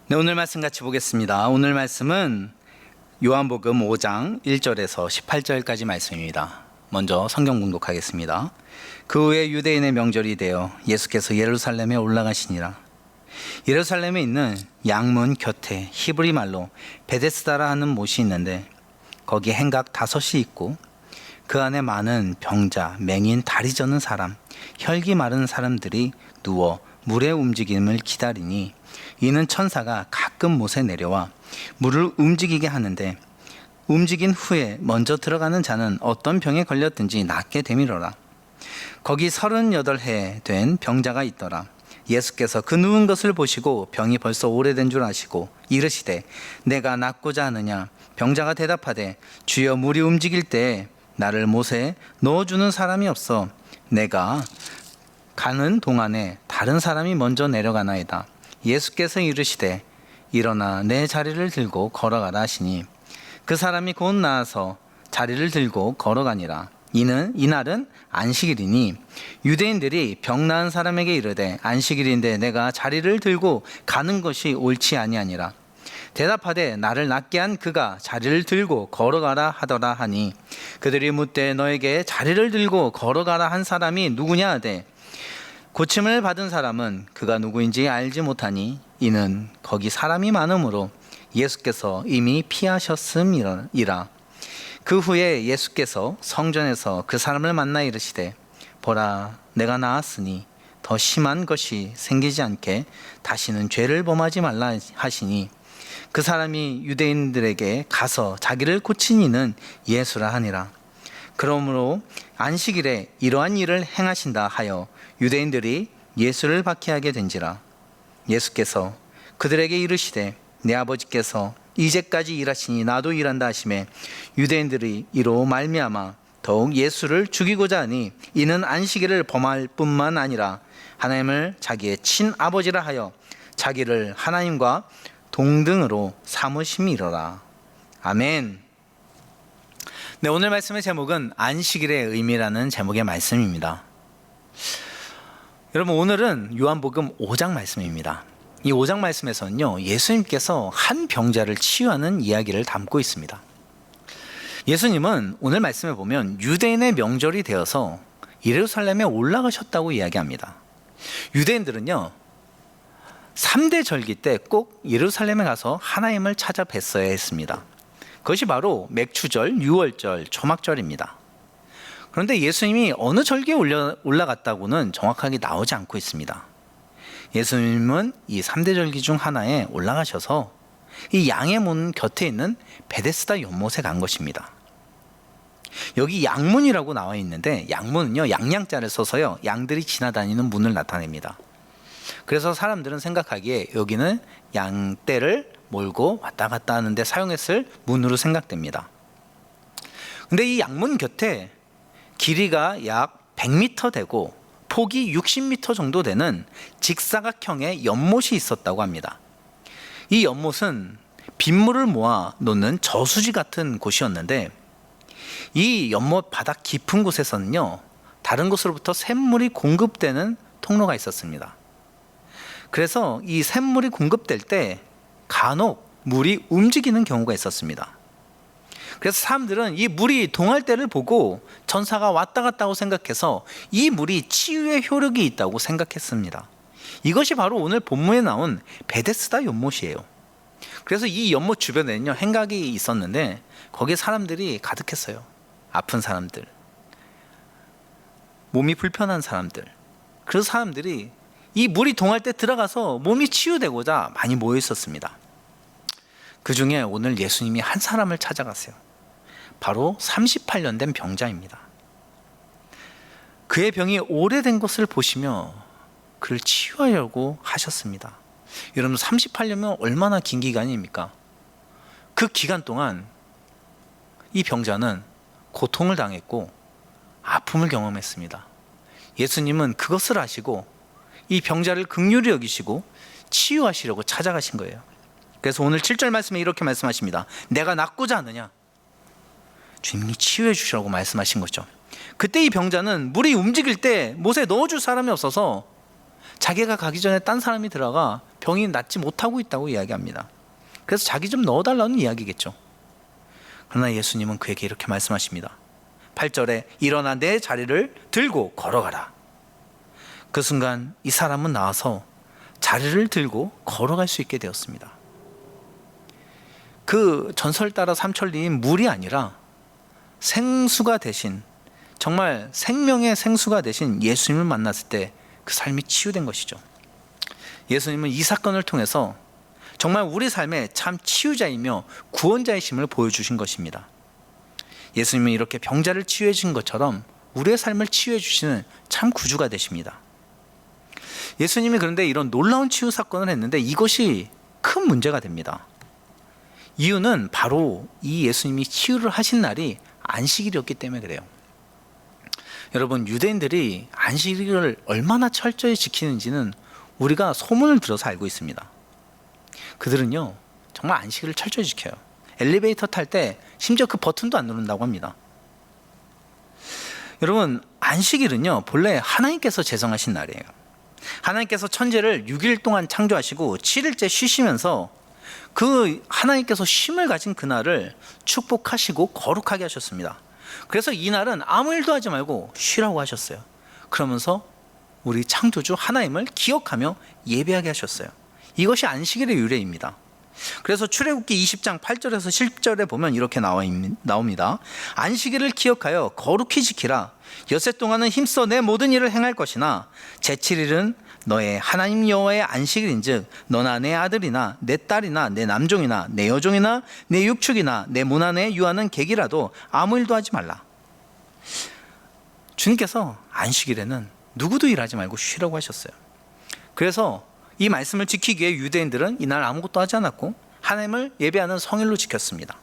네, 오늘 말씀 같이 보겠습니다. 오늘 말씀은 요한복음 5장 1절에서 18절까지 말씀입니다. 먼저 성경 봉독하겠습니다. 그 후에 유대인의 명절이 되어 예수께서 예루살렘에 올라가시니라. 예루살렘에 있는 양문 곁에 히브리 말로 베데스다라 하는 못이 있는데 거기 행각 5이 있고 그 안에 많은 병자, 맹인, 다리 저는 사람, 혈기 마른 사람들이 누워 물의 움직임을 기다리니 이는 천사가 가끔 못에 내려와 물을 움직이게 하는데 움직인 후에 먼저 들어가는 자는 어떤 병에 걸렸든지 낫게 되밀어라. 거기 38해 된 병자가 있더라. 예수께서 그 누운 것을 보시고 병이 벌써 오래된 줄 아시고 이르시되 내가 낫고자 하느냐. 병자가 대답하되 주여 물이 움직일 때 나를 못에 넣어주는 사람이 없어 내가 가는 동안에 다른 사람이 먼저 내려가나이다. 예수께서 이르시되 일어나 내 자리를 들고 걸어가라 하시니 그 사람이 곧 나아서 자리를 들고 걸어가니라. 이날은 안식일이니 유대인들이 병 나은 사람에게 이르되 안식일인데 내가 자리를 들고 가는 것이 옳지 아니하니라. 대답하되 나를 낫게 한 그가 자리를 들고 걸어가라 하더라 하니 그들이 묻되 너에게 자리를 들고 걸어가라 한 사람이 누구냐 하되 고침을 받은 사람은 그가 누구인지 알지 못하니 이는 거기 사람이 많으므로 예수께서 이미 피하셨음이라. 그 후에 예수께서 성전에서 그 사람을 만나 이르시되 보라 내가 나았으니 더 심한 것이 생기지 않게 다시는 죄를 범하지 말라 하시니 그 사람이 유대인들에게 가서 자기를 고친 이는 예수라 하니라. 그러므로 안식일에 이러한 일을 행하신다 하여 유대인들이 예수를 박해하게 된지라. 예수께서 그들에게 이르시되 내 아버지께서 이제까지 일하시니 나도 일한다 하시매 유대인들이 이로 말미암아 더욱 예수를 죽이고자 하니 이는 안식일을 범할 뿐만 아니라 하나님을 자기의 친아버지라 하여 자기를 하나님과 동등으로 삼으심이로라. 아멘. 네, 오늘 말씀의 제목은 안식일의 의미라는 제목의 말씀입니다. 여러분, 오늘은 요한복음 5장 말씀입니다. 이 5장 말씀에서는요, 예수님께서 한 병자를 치유하는 이야기를 담고 있습니다. 예수님은 오늘 말씀에 보면 유대인의 명절이 되어서 예루살렘에 올라가셨다고 이야기합니다. 유대인들은요 3대 절기 때 꼭 예루살렘에 가서 하나님을 찾아 뵀어야 했습니다. 그것이 바로 맥추절, 유월절, 초막절입니다. 그런데 예수님이 어느 절기에 올라갔다고는 정확하게 나오지 않고 있습니다. 예수님은 이 3대 절기 중 하나에 올라가셔서 이 양의 문 곁에 있는 베데스다 연못에 간 것입니다. 여기 양문이라고 나와 있는데 양문은요 양양자를 써서요 양들이 지나다니는 문을 나타냅니다. 그래서 사람들은 생각하기에 여기는 양떼를 몰고 왔다 갔다 하는데 사용했을 문으로 생각됩니다. 근데 이 양문 곁에 길이가 약 100m 되고 폭이 60m 정도 되는 직사각형의 연못이 있었다고 합니다. 이 연못은 빗물을 모아 놓는 저수지 같은 곳이었는데 이 연못 바닥 깊은 곳에서는요 다른 곳으로부터 샘물이 공급되는 통로가 있었습니다. 그래서 이 샘물이 공급될 때 간혹 물이 움직이는 경우가 있었습니다. 그래서 사람들은 이 물이 동할 때를 보고 천사가 왔다 갔다 하고 생각해서 이 물이 치유의 효력이 있다고 생각했습니다. 이것이 바로 오늘 본문에 나온 베데스다 연못이에요. 그래서 이 연못 주변에는요 행각이 있었는데 거기에 사람들이 가득했어요. 아픈 사람들, 몸이 불편한 사람들. 그래서 사람들이 이 물이 동할 때 들어가서 몸이 치유되고자 많이 모여 있었습니다. 그 중에 오늘 예수님이 한 사람을 찾아갔어요. 바로 38년 된 병자입니다. 그의 병이 오래된 것을 보시며 그를 치유하려고 하셨습니다. 여러분 38년이면 얼마나 긴 기간입니까? 그 기간 동안 이 병자는 고통을 당했고 아픔을 경험했습니다. 예수님은 그것을 아시고 이 병자를 긍휼히 여기시고 치유하시려고 찾아가신 거예요. 그래서 오늘 7절 말씀에 이렇게 말씀하십니다. 내가 낫고자 하느냐? 주님이 치유해 주시라고 말씀하신 거죠. 그때 이 병자는 물이 움직일 때 못에 넣어줄 사람이 없어서 자기가 가기 전에 딴 사람이 들어가 병이 낫지 못하고 있다고 이야기합니다. 그래서 자기 좀 넣어달라는 이야기겠죠. 그러나 예수님은 그에게 이렇게 말씀하십니다. 8절에 일어나 내 자리를 들고 걸어가라. 그 순간 이 사람은 나와서 자리를 들고 걸어갈 수 있게 되었습니다. 그 전설 따라 삼천리인 물이 아니라 생수가 되신, 정말 생명의 생수가 되신 예수님을 만났을 때 그 삶이 치유된 것이죠. 예수님은 이 사건을 통해서 정말 우리 삶의 참 치유자이며 구원자이심을 보여주신 것입니다. 예수님은 이렇게 병자를 치유해 주신 것처럼 우리의 삶을 치유해 주시는 참 구주가 되십니다. 예수님이 그런데 이런 놀라운 치유 사건을 했는데 이것이 큰 문제가 됩니다. 이유는 바로 이 예수님이 치유를 하신 날이 안식일이었기 때문에 그래요. 여러분, 유대인들이 안식일을 얼마나 철저히 지키는지는 우리가 소문을 들어서 알고 있습니다. 그들은요, 정말 안식일을 철저히 지켜요. 엘리베이터 탈 때 심지어 그 버튼도 안 누른다고 합니다. 여러분, 안식일은요 본래 하나님께서 제정하신 날이에요. 하나님께서 천지를 6일 동안 창조하시고 7일째 쉬시면서 그 하나님께서 쉼을 가진 그날을 축복하시고 거룩하게 하셨습니다. 그래서 이 날은 아무 일도 하지 말고 쉬라고 하셨어요. 그러면서 우리 창조주 하나님을 기억하며 예배하게 하셨어요. 이것이 안식일의 유래입니다. 그래서 출애굽기 20장 8절에서 10절에 보면 이렇게 나옵니다. 안식일을 기억하여 거룩히 지키라. 엿새 동안은 힘써 내 모든 일을 행할 것이나 제7일은 너의 하나님 여호와의 안식일인즉 너나 내 아들이나 내 딸이나 내 남종이나 내 여종이나 내 육축이나 내 문 안에 유하는 객이라도 아무 일도 하지 말라. 주님께서 안식일에는 누구도 일하지 말고 쉬라고 하셨어요. 그래서 이 말씀을 지키기 위해 유대인들은 이날 아무것도 하지 않았고 하나님을 예배하는 성일로 지켰습니다.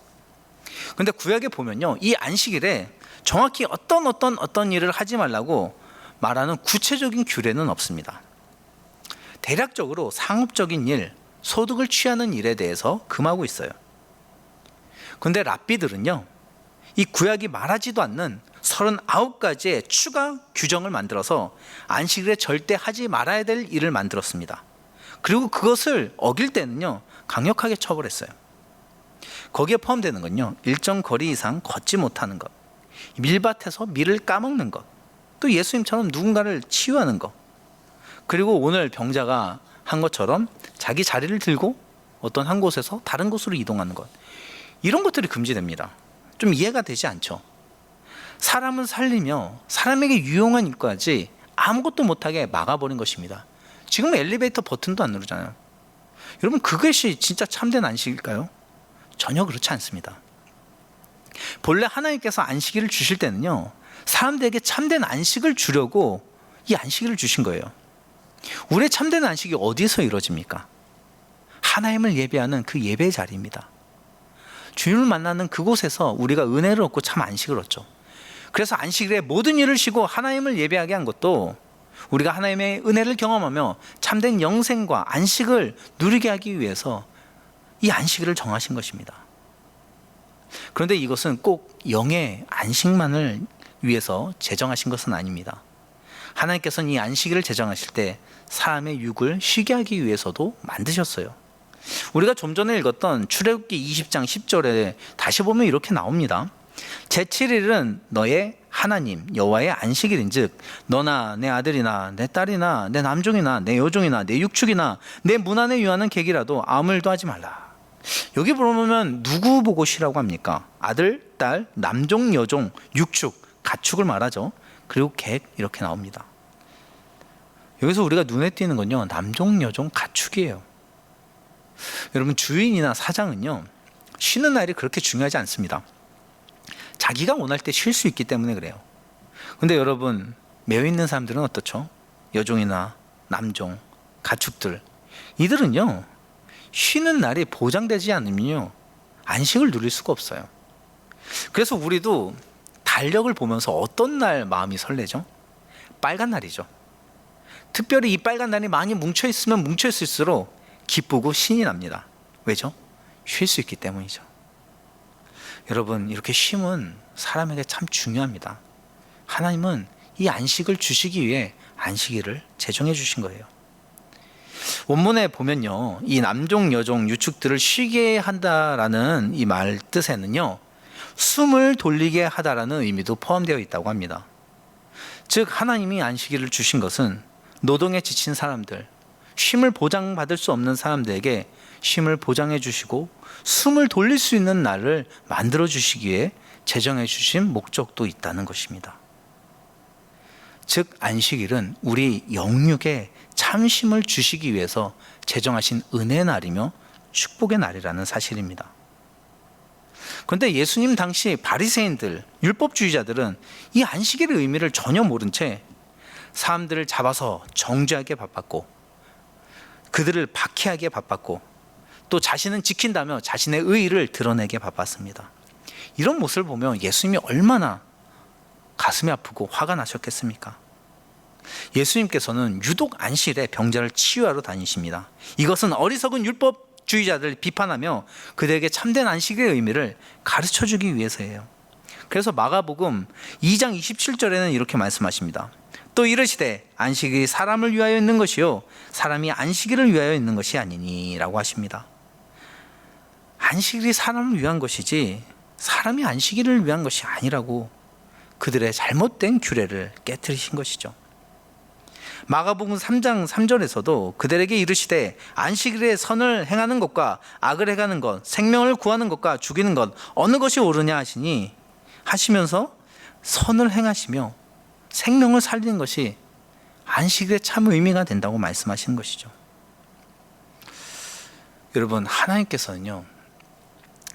그런데 구약에 보면요, 이 안식일에 정확히 어떤 일을 하지 말라고 말하는 구체적인 규례는 없습니다. 대략적으로 상업적인 일, 소득을 취하는 일에 대해서 금하고 있어요. 그런데 랍비들은요, 이 구약이 말하지도 않는 39가지의 추가 규정을 만들어서 안식일에 절대 하지 말아야 될 일을 만들었습니다. 그리고 그것을 어길 때는요 강력하게 처벌했어요. 거기에 포함되는 건요, 일정 거리 이상 걷지 못하는 것, 밀밭에서 밀을 까먹는 것, 또 예수님처럼 누군가를 치유하는 것, 그리고 오늘 병자가 한 것처럼 자기 자리를 들고 어떤 한 곳에서 다른 곳으로 이동하는 것, 이런 것들이 금지됩니다. 좀 이해가 되지 않죠? 사람을 살리며 사람에게 유용한 일까지 아무것도 못하게 막아버린 것입니다. 지금 엘리베이터 버튼도 안 누르잖아요. 여러분, 그것이 진짜 참된 안식일까요? 전혀 그렇지 않습니다. 본래 하나님께서 안식일을 주실 때는요, 사람들에게 참된 안식을 주려고 이 안식일을 주신 거예요. 우리의 참된 안식이 어디서 이루어집니까? 하나님을 예배하는 그 예배의 자리입니다. 주님을 만나는 그곳에서 우리가 은혜를 얻고 참 안식을 얻죠. 그래서 안식일에 모든 일을 쉬고 하나님을 예배하게 한 것도 우리가 하나님의 은혜를 경험하며 참된 영생과 안식을 누리게 하기 위해서 이 안식일을 정하신 것입니다. 그런데 이것은 꼭 영의 안식만을 위해서 제정하신 것은 아닙니다. 하나님께서는 이 안식일을 제정하실 때 사람의 육을 쉬게 하기 위해서도 만드셨어요. 우리가 좀 전에 읽었던 출애굽기 20장 10절에 다시 보면 이렇게 나옵니다. 제7일은 너의 하나님 여호와의 안식일인즉 너나 내 아들이나 내 딸이나 내 남종이나 내 여종이나 내 육축이나 내 문 안에 유하는 객이라도 아무 일도 하지 말라. 여기 보면 누구 보고 쉬라고 합니까? 아들, 딸, 남종, 여종, 육축, 가축을 말하죠. 그리고 객, 이렇게 나옵니다. 여기서 우리가 눈에 띄는 건요, 남종, 여종, 가축이에요. 여러분, 주인이나 사장은요 쉬는 날이 그렇게 중요하지 않습니다. 자기가 원할 때 쉴 수 있기 때문에 그래요. 근데 여러분, 매여 있는 사람들은 어떻죠? 여종이나 남종, 가축들, 이들은요 쉬는 날이 보장되지 않으면요 안식을 누릴 수가 없어요. 그래서 우리도 달력을 보면서 어떤 날 마음이 설레죠? 빨간 날이죠. 특별히 이 빨간 날이 많이 뭉쳐있으면 뭉쳐있을수록 기쁘고 신이 납니다. 왜죠? 쉴 수 있기 때문이죠. 여러분, 이렇게 쉼은 사람에게 참 중요합니다. 하나님은 이 안식을 주시기 위해 안식일을 제정해 주신 거예요. 원문에 보면요, 이 남종 여종 유축들을 쉬게 한다라는 이 말 뜻에는요, 숨을 돌리게 하다라는 의미도 포함되어 있다고 합니다. 즉 하나님이 안식일을 주신 것은 노동에 지친 사람들, 쉼을 보장받을 수 없는 사람들에게 쉼을 보장해 주시고 숨을 돌릴 수 있는 날을 만들어 주시기 위해 제정해 주신 목적도 있다는 것입니다. 즉 안식일은 우리 영육에 참쉼을 주시기 위해서 제정하신 은혜의 날이며 축복의 날이라는 사실입니다. 그런데 예수님 당시 바리새인들, 율법주의자들은 이 안식일의 의미를 전혀 모른 채 사람들을 잡아서 정죄하게 바빴고 그들을 박해하기에 바빴고 또 자신은 지킨다며 자신의 의의를 드러내게 바빴습니다. 이런 모습을 보며 예수님이 얼마나 가슴이 아프고 화가 나셨겠습니까? 예수님께서는 유독 안식일에 병자를 치유하러 다니십니다. 이것은 어리석은 율법주의자들을 비판하며 그들에게 참된 안식일의 의미를 가르쳐주기 위해서예요. 그래서 마가복음 2장 27절에는 이렇게 말씀하십니다. 또 이르시되 안식일이 사람을 위하여 있는 것이요 사람이 안식일을 위하여 있는 것이 아니니 라고 하십니다. 안식일이 사람을 위한 것이지 사람이 안식일을 위한 것이 아니라고 그들의 잘못된 규례를 깨트리신 것이죠. 마가복음 3장 3절에서도 그들에게 이르시되 안식일에 선을 행하는 것과 악을 행하는 것, 생명을 구하는 것과 죽이는 것 어느 것이 옳으냐 하시면서 선을 행하시며 생명을 살리는 것이 안식일의 참 의미가 된다고 말씀하시는 것이죠. 여러분, 하나님께서는요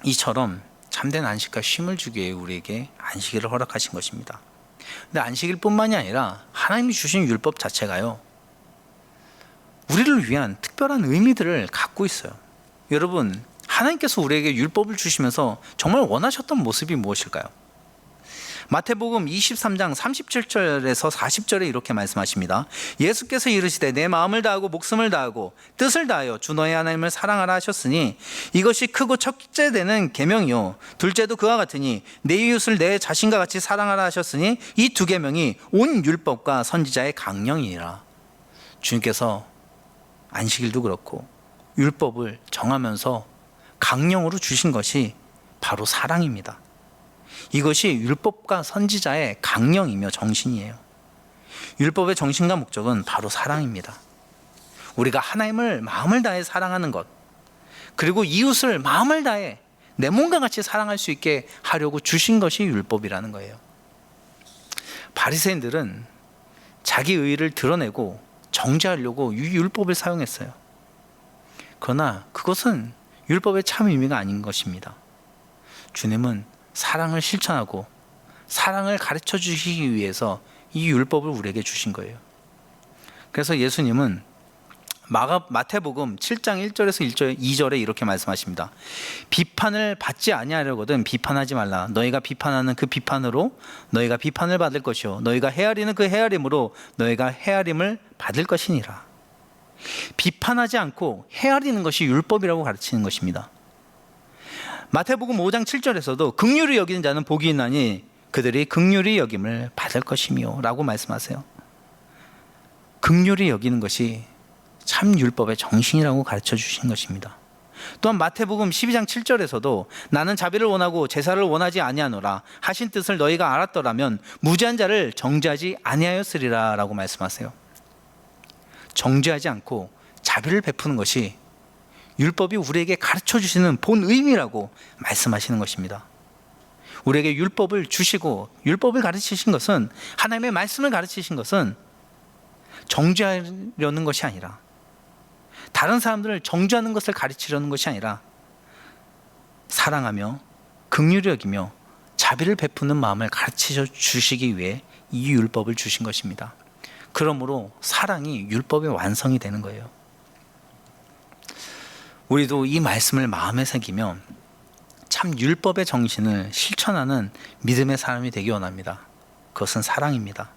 이처럼 참된 안식과 쉼을 주기 위해 우리에게 안식일을 허락하신 것입니다. 근데 안식일뿐만이 아니라 하나님이 주신 율법 자체가요 우리를 위한 특별한 의미들을 갖고 있어요. 여러분, 하나님께서 우리에게 율법을 주시면서 정말 원하셨던 모습이 무엇일까요? 마태복음 23장 37절에서 40절에 이렇게 말씀하십니다. 예수께서 이르시되 내 마음을 다하고 목숨을 다하고 뜻을 다하여 주 너의 하나님을 사랑하라 하셨으니 이것이 크고 첫째 되는 계명이요 둘째도 그와 같으니 내 이웃을 내 자신과 같이 사랑하라 하셨으니 이 두 계명이 온 율법과 선지자의 강령이니라. 주님께서 안식일도 그렇고 율법을 정하면서 강령으로 주신 것이 바로 사랑입니다. 이것이 율법과 선지자의 강령이며 정신이에요. 율법의 정신과 목적은 바로 사랑입니다. 우리가 하나님을 마음을 다해 사랑하는 것, 그리고 이웃을 마음을 다해 내 몸과 같이 사랑할 수 있게 하려고 주신 것이 율법이라는 거예요. 바리새인들은 자기 의의를 드러내고 정죄하려고 이 율법을 사용했어요. 그러나 그것은 율법의 참 의미가 아닌 것입니다. 주님은 사랑을 실천하고 사랑을 가르쳐 주시기 위해서 이 율법을 우리에게 주신 거예요. 그래서 예수님은 마태복음 7장 1절에서 2절에 이렇게 말씀하십니다. 비판을 받지 아니하려거든 비판하지 말라. 너희가 비판하는 그 비판으로 너희가 비판을 받을 것이요 너희가 헤아리는 그 헤아림으로 너희가 헤아림을 받을 것이니라. 비판하지 않고 헤아리는 것이 율법이라고 가르치는 것입니다. 마태복음 5장 7절에서도 긍휼히 여기는 자는 복이 있나니 그들이 긍휼히 여김을 받을 것이며 라고 말씀하세요. 긍휼히 여기는 것이 참 율법의 정신이라고 가르쳐 주신 것입니다. 또한 마태복음 12장 7절에서도 나는 자비를 원하고 제사를 원하지 아니하노라 하신 뜻을 너희가 알았더라면 무죄한 자를 정죄하지 아니하였으리라 라고 말씀하세요. 정죄하지 않고 자비를 베푸는 것이 율법이 우리에게 가르쳐 주시는 본 의미라고 말씀하시는 것입니다. 우리에게 율법을 주시고 율법을 가르치신 것은 하나님의 말씀을 가르치신 것은 정죄하려는 것이 아니라 다른 사람들을 정죄하는 것을 가르치려는 것이 아니라 사랑하며 긍휼히 여기며 자비를 베푸는 마음을 가르쳐 주시기 위해 이 율법을 주신 것입니다. 그러므로 사랑이 율법의 완성이 되는 거예요. 우리도 이 말씀을 마음에 새기며 참 율법의 정신을 실천하는 믿음의 사람이 되기 원합니다. 그것은 사랑입니다.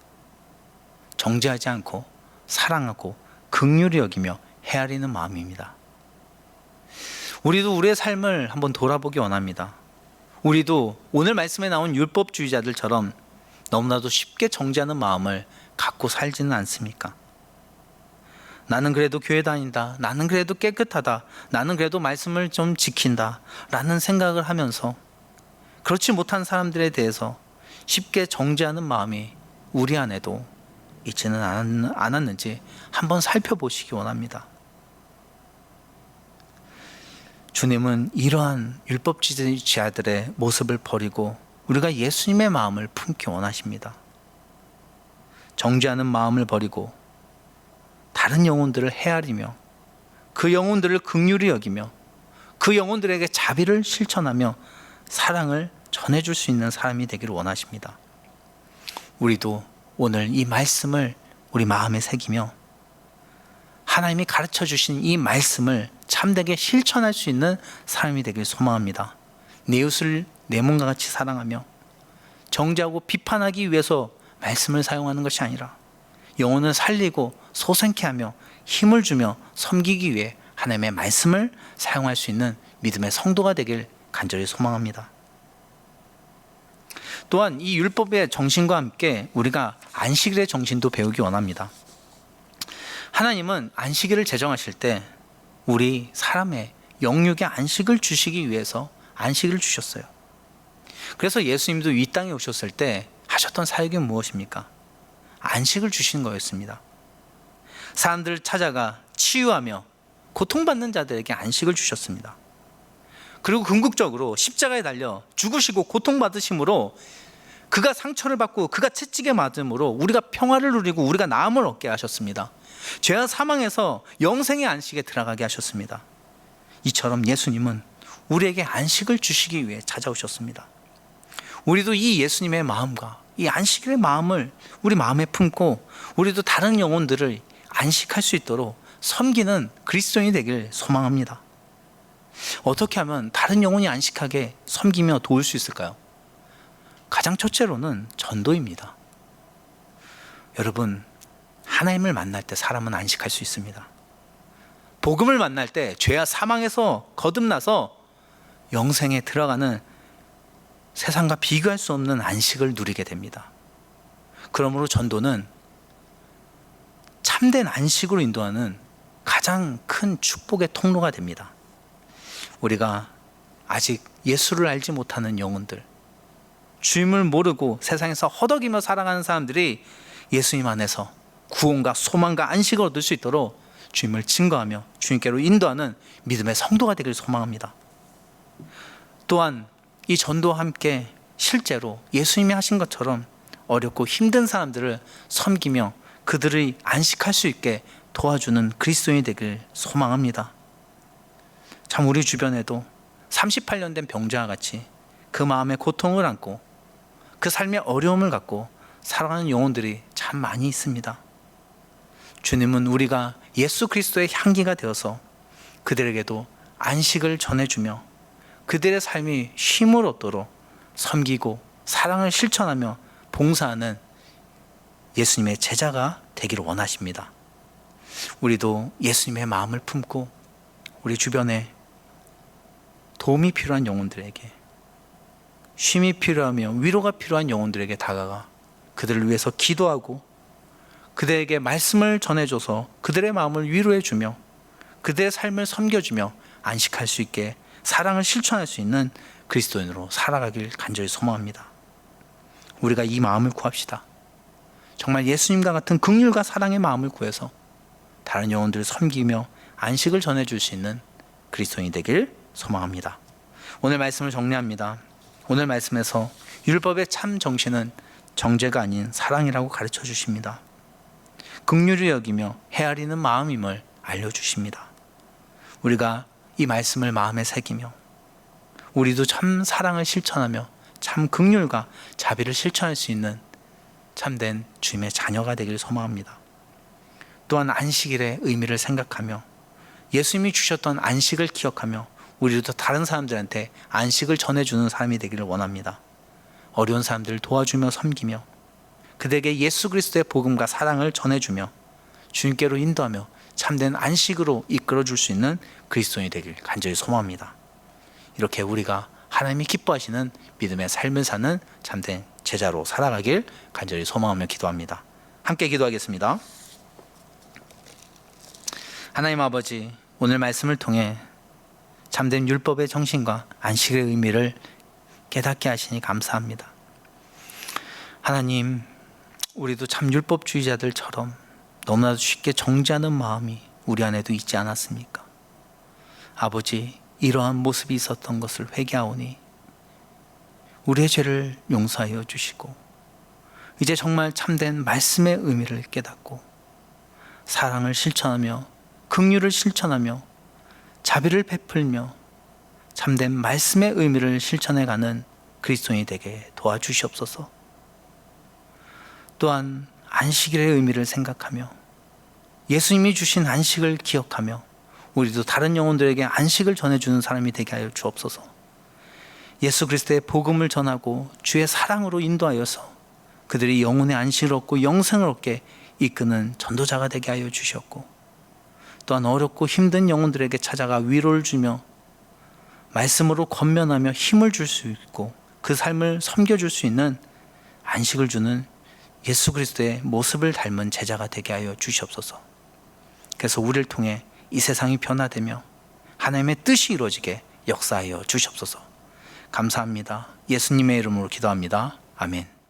정죄하지 않고 사랑하고 긍휼히 여기며 헤아리는 마음입니다. 우리도 우리의 삶을 한번 돌아보기 원합니다. 우리도 오늘 말씀에 나온 율법주의자들처럼 너무나도 쉽게 정죄하는 마음을 갖고 살지는 않습니까? 나는 그래도 교회 다닌다. 나는 그래도 깨끗하다. 나는 그래도 말씀을 좀 지킨다. 라는 생각을 하면서 그렇지 못한 사람들에 대해서 쉽게 정죄하는 마음이 우리 안에도 있지는 않았는지 한번 살펴보시기 원합니다. 주님은 이러한 율법주의자들의 모습을 버리고 우리가 예수님의 마음을 품기 원하십니다. 정죄하는 마음을 버리고 다른 영혼들을 헤아리며 그 영혼들을 긍휼히 여기며 그 영혼들에게 자비를 실천하며 사랑을 전해줄 수 있는 사람이 되기를 원하십니다. 우리도 오늘 이 말씀을 우리 마음에 새기며 하나님이 가르쳐 주신 이 말씀을 참되게 실천할 수 있는 사람이 되길 소망합니다. 내 이웃을 내 몸과 같이 사랑하며 정죄하고 비판하기 위해서 말씀을 사용하는 것이 아니라 영혼을 살리고 소생케 하며 힘을 주며 섬기기 위해 하나님의 말씀을 사용할 수 있는 믿음의 성도가 되길 간절히 소망합니다. 또한 이 율법의 정신과 함께 우리가 안식일의 정신도 배우기 원합니다. 하나님은 안식일을 제정하실 때 우리 사람의 영육의 안식을 주시기 위해서 안식일을 주셨어요. 그래서 예수님도 이 땅에 오셨을 때 하셨던 사역이 무엇입니까? 안식을 주시는 거였습니다. 사람들을 찾아가 치유하며 고통받는 자들에게 안식을 주셨습니다. 그리고 궁극적으로 십자가에 달려 죽으시고 고통받으심으로 그가 상처를 받고 그가 채찍에 맞음으로 우리가 평화를 누리고 우리가 나음을 얻게 하셨습니다. 죄와 사망에서 영생의 안식에 들어가게 하셨습니다. 이처럼 예수님은 우리에게 안식을 주시기 위해 찾아오셨습니다. 우리도 이 예수님의 마음과 이 안식일의 마음을 우리 마음에 품고 우리도 다른 영혼들을 안식할 수 있도록 섬기는 그리스도인이 되길 소망합니다. 어떻게 하면 다른 영혼이 안식하게 섬기며 도울 수 있을까요? 가장 첫째로는 전도입니다. 여러분, 하나님을 만날 때 사람은 안식할 수 있습니다. 복음을 만날 때 죄와 사망에서 거듭나서 영생에 들어가는 세상과 비교할 수 없는 안식을 누리게 됩니다. 그러므로 전도는 참된 안식으로 인도하는 가장 큰 축복의 통로가 됩니다. 우리가 아직 예수를 알지 못하는 영혼들, 주임을 모르고 세상에서 허덕이며 살아가는 사람들이 예수님 안에서 구원과 소망과 안식을 얻을 수 있도록 주임을 증거하며 주님께로 인도하는 믿음의 성도가 되길 소망합니다. 또한 이 전도와 함께 실제로 예수님이 하신 것처럼 어렵고 힘든 사람들을 섬기며 그들의 안식할 수 있게 도와주는 그리스도인이 되길 소망합니다. 참 우리 주변에도 38년 된 병자와 같이 그 마음의 고통을 안고 그 삶의 어려움을 갖고 살아가는 영혼들이 참 많이 있습니다. 주님은 우리가 예수 그리스도의 향기가 되어서 그들에게도 안식을 전해주며 그들의 삶이 쉼을 얻도록 섬기고 사랑을 실천하며 봉사하는 예수님의 제자가 되기를 원하십니다. 우리도 예수님의 마음을 품고 우리 주변에 도움이 필요한 영혼들에게, 쉼이 필요하며 위로가 필요한 영혼들에게 다가가 그들을 위해서 기도하고 그들에게 말씀을 전해줘서 그들의 마음을 위로해주며 그들의 삶을 섬겨주며 안식할 수 있게 사랑을 실천할 수 있는 그리스도인으로 살아가길 간절히 소망합니다. 우리가 이 마음을 구합시다. 정말 예수님과 같은 긍휼과 사랑의 마음을 구해서 다른 영혼들을 섬기며 안식을 전해줄 수 있는 그리스도인이 되길 소망합니다. 오늘 말씀을 정리합니다. 오늘 말씀에서 율법의 참 정신은 정죄가 아닌 사랑이라고 가르쳐 주십니다. 긍휼히 여기며 헤아리는 마음임을 알려주십니다. 우리가 이 말씀을 마음에 새기며 우리도 참 사랑을 실천하며 참 긍휼과 자비를 실천할 수 있는 참된 주님의 자녀가 되길 소망합니다. 또한 안식일의 의미를 생각하며 예수님이 주셨던 안식을 기억하며 우리도 다른 사람들한테 안식을 전해주는 사람이 되기를 원합니다. 어려운 사람들을 도와주며 섬기며 그들에게 예수 그리스도의 복음과 사랑을 전해주며 주님께로 인도하며 참된 안식으로 이끌어줄 수 있는 그리스도인이 되길 간절히 소망합니다. 이렇게 우리가 하나님이 기뻐하시는 믿음의 삶을 사는 참된 제자로 살아가길 간절히 소망하며 기도합니다. 함께 기도하겠습니다. 하나님 아버지, 오늘 말씀을 통해 참된 율법의 정신과 안식의 의미를 깨닫게 하시니 감사합니다. 하나님, 우리도 참 율법주의자들처럼 너무나도 쉽게 정죄하는 마음이 우리 안에도 있지 않았습니까? 아버지, 이러한 모습이 있었던 것을 회개하오니 우리의 죄를 용서하여 주시고 이제 정말 참된 말씀의 의미를 깨닫고 사랑을 실천하며 긍휼을 실천하며 자비를 베풀며 참된 말씀의 의미를 실천해가는 그리스도인이 되게 도와주시옵소서. 또한 안식일의 의미를 생각하며 예수님이 주신 안식을 기억하며 우리도 다른 영혼들에게 안식을 전해주는 사람이 되게 하여 주옵소서. 예수 그리스도의 복음을 전하고 주의 사랑으로 인도하여서 그들이 영혼의 안식을 얻고 영생을 얻게 이끄는 전도자가 되게 하여 주셨고, 또한 어렵고 힘든 영혼들에게 찾아가 위로를 주며 말씀으로 권면하며 힘을 줄 수 있고 그 삶을 섬겨줄 수 있는 안식을 주는 예수 그리스도의 모습을 닮은 제자가 되게 하여 주시옵소서. 그래서 우리를 통해 이 세상이 변화되며 하나님의 뜻이 이루어지게 역사하여 주시옵소서. 감사합니다. 예수님의 이름으로 기도합니다. 아멘.